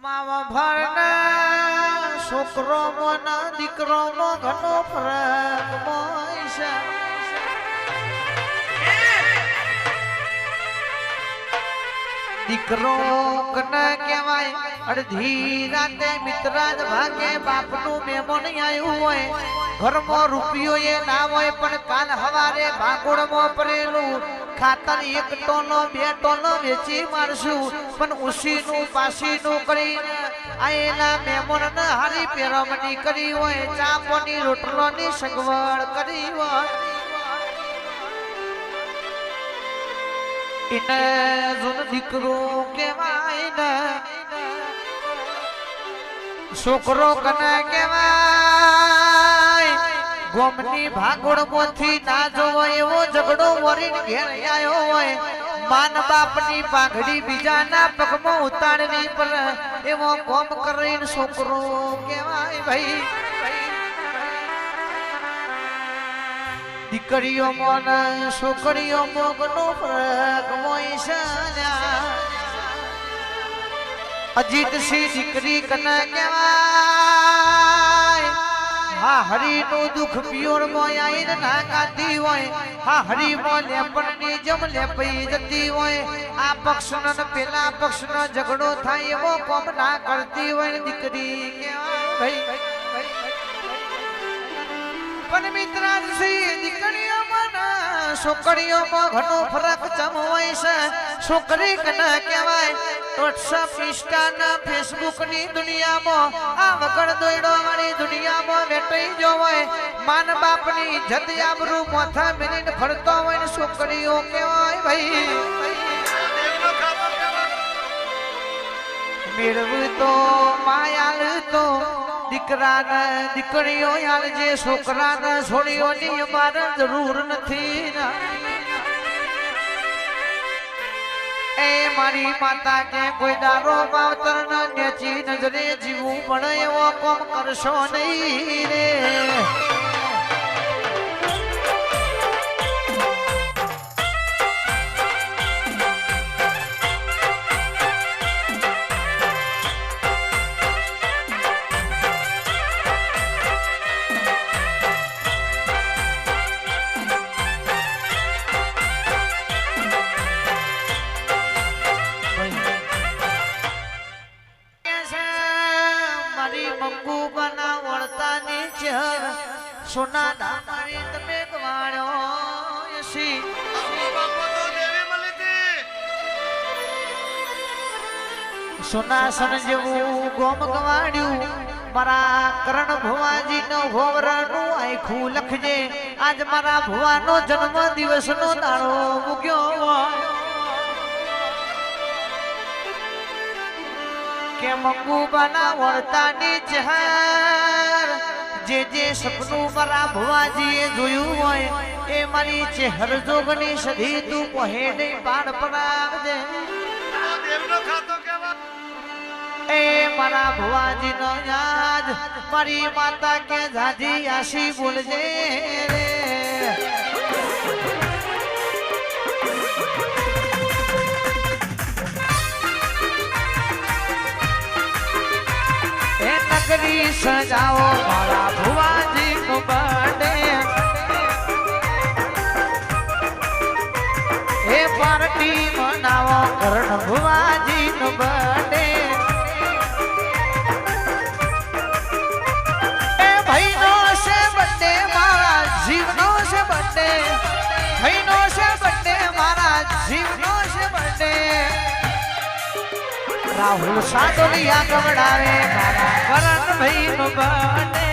માવા ભરના છોકરો મોના દીકરો નો ઘણો ફરક હોય છે. દીકરો કને કહેવાય અડધી રાતે મિત્રાજ ભાગે બાપનું મહેમાન આવ્યું હોય. ઘરમાં રૂપિયો એ ના હોય પણ કાલ હવારે ભાગોળમાં પડેલું ખાતર 1 ટોનો 2 ટોનો વેચી મારશું પણ ઉસીનું પાસીનું કરીને આયેલા મહેમાનને હારી પેરમણી કરી હોય. ચા પાણી રોટલોની સગવડ કરી હોય. ઇને જૂન દીકરો કહેવાય ને છોકરો કને કહેવાય. ગોમની ભાગોળમાંથી ના જોવો એવો ઝઘડો વરીને ઘેર આવ્યો હોય. માન બાપની પાઘડી બીજાના પગમાં ઉતારવી પડે એવો કોમ કરીને છોકરો કહેવાય. ભાઈ દીકરીઓ મોન છોકરીઓ મોગનો ફરક હોય છે. અજીતસિંહ દીકરી કને કહેવાય. હા હરી નું દુઃખ પિયોર મોય આઈને ના ગાતી હોય. હા હરી મો લેપણની જમ લેપઈ જતી હોય. આ પક્ષનો ને પેલા પક્ષનો ઝઘડો થાય એવો કોમ ના કરતી હોય. દીકરી કહેવાય. ભાઈ પણ મિત્રાજી દીકરીઓમાં છોકરીઓમાં ઘણો ફરક જમ હોય છે. છોકરી કને કહેવાય. વોટ્સઅપ ઇન્સ્ટા ફેસબુક ની દુનિયામાં આ વગર દોયડો વાળી દુનિયામાં વેટાઈ જો હોય. માન બાપની ઇજ્જત આબરૂ મોથા મેલીને ફરતો હોય ને છોકરીઓ કહેવાય. ભાઈ મેળવું તો માયાલ તો દીકરાને દીકરીઓ યાર જે છોકરાને છોડીઓની અમારે જરૂર નથી. એ મારી માતા કે કોઈ દારો માવતર ન નેચી નજરે જીવવું પડે એવો કોમ કરશો નહીં રે. સોના દામારી તમે ગવાણ્યો સી સોના સન જેવું ગોમ ગવાડ્યું. મારા કરણ ભુવાજી નો ભોવરાનું આખું લખજે. આજ મારા ભુવાનો જન્મ દિવસ નો દાડો મૂક્યો કે મંગુબાના વળતાની ચહેર. જે સપનું મારા ભુવાજીએ જોયું હોય એ મારી ચહેર જોગની સધી તું પહેડે પાડ પડાવજે. એ મારા ભુવાજી નો યાદ મારી માતા કે જાજી આશી બોલજે રે. નગરી સજાવો મારા ભુવાજી નું બર્થડે. એ પાર્ટી મનાવો કરણ ભુવાજી નું બર્થડે. એ ભાઈનો છે બર્થડે મારા જીવનો છે બર્થડે. ભાઈનો છે બર્થડે મારા જીવનો છે બર્થડે. રાહુલ સાદોલિયા ગવડાવે મારા કરણ ભાઈ નો બર્થડે.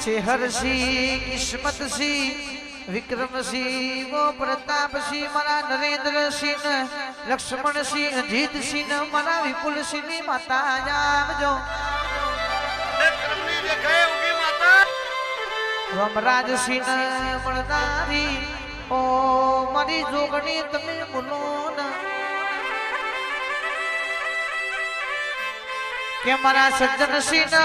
ચેહરસિંહ કિસ્મતસિંહ વિક્રમસિંહ વો પ્રતાપસિંહ મારા નરેન્દ્રસિંહ લક્ષ્મણસિંહ અજીતસિંહ મારા વિપુલસિંહ ની માતા જામજો. રમરાજસિંહ મળદારી ઓ મારી જોગણી તમે બોલો ના કે મારા સજ્જનસિંહ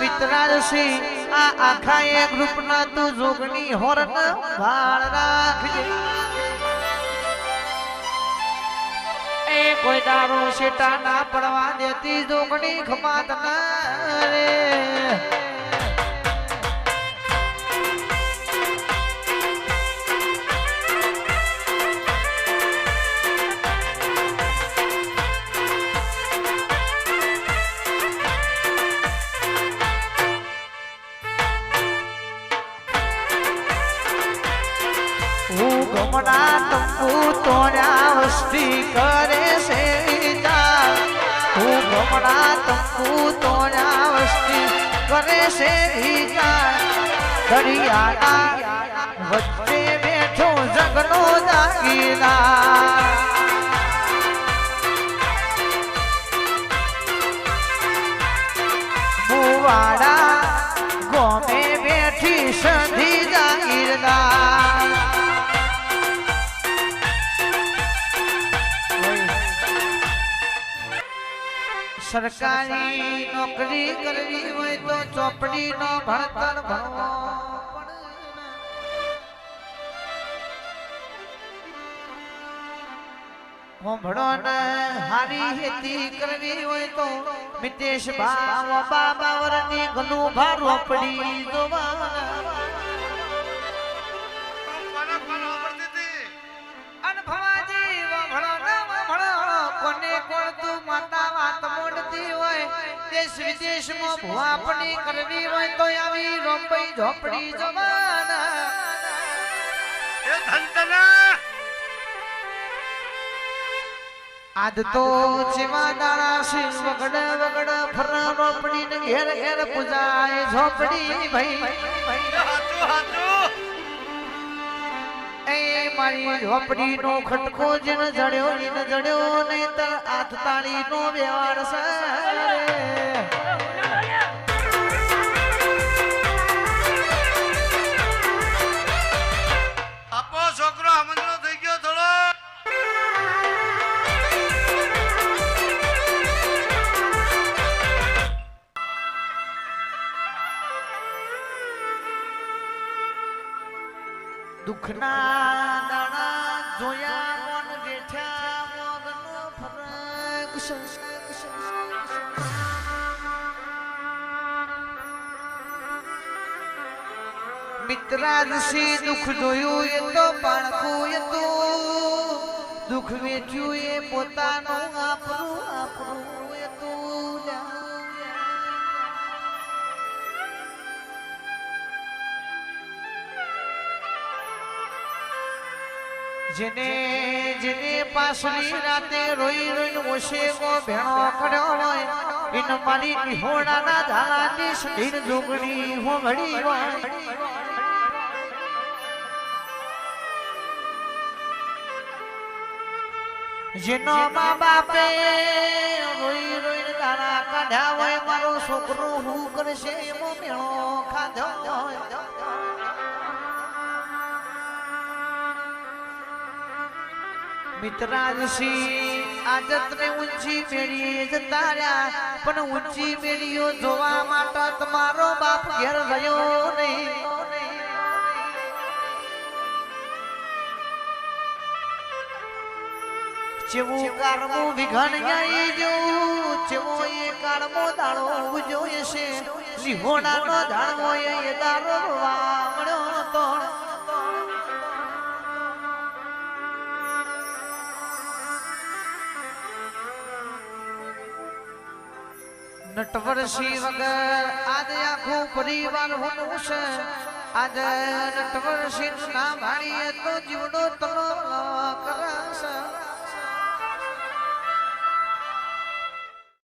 મિત્રાજસિંહ આ આખા એ ગ્રુપ ના તું જોગણી હોર ભાળ રાખજે. કોઈ દારૂ શેટા ના પડવા દેતી જોગણી ખમાત ના રે ગમણા તંબુ તોડ્યા વસ્તી કરે છે વિચાર હું ગમણા તંબુ તોડ્યા વસ્તી કરે છે વિચાર દરિયાના વચ્ચે બેઠો જગનો જાગીદાર મુવાડા ગોમે બેઠી સંધી જાગીરદાર સરકારી નોકરી કરવી હોય તો ચોપડી નો ભણતર ભણવો ભણો ને હારી ખેતી કરવી હોય તો મિતેશ બાબા વરની ઘણું ભાર રોપડી જોવાના દેશ વિદેશમાં ભૂઆપણી કરવી હોય તો આવી રોંબઈ ઝોપડી જવાના એ ધનતના આદ તો જેવા દાણા શિવ વગડ વગડ ફર રોપડી ને ઘેર ઘેર પૂજાય ઝોપડી ભાઈ હાચું હાચું એ મારી ઝોપડી નો ખટકો જેને જડ્યો નહીં તો હાથ તાળી નો વ્યવહાર છે આપો છોકરો આમંત્રણ થઈ ગયો થોડો દુખના દાણા જોયા મન બેઠા મોગનો ફરક મિત્રાદશી દુઃખ જોયું એ તો પાણકું એ તો દુઃખ વેચ્યું એ પોતાનું આપણું એ તો જેને જેને પાસલી રાતે રોઈ રોઈને ઓશેકો ભેણો કર્યો હોય ઇન મારી નિહોણાના ધાલાની સડીન જોગણી હોંગડી હોય જેનો મા બાપે રોઈ રોઈને ધારા કાઢ્યા હોય મારો છોકરો હું કરશે એવો ભેણો ખાધો હોય મિત્રાદશી આદત ને ઊંચી મેળીએ જતા રહ્યા પણ ઊંચી મેળીઓ જોવા માટે તમારો બાપ ઘેર રહ્યો નહીં જેવું કારમો વિઘન જાય જેવું જેવો એ કારમો દાડો ઉજોય છે સિંહોણાનો ધાણવો એ દારો વામણ્યો તો નટવરસી વગર આજ આખો પરિવાર હોનું છે આજ નટવરસી નું નામ હારીએ તો જીવનો તનો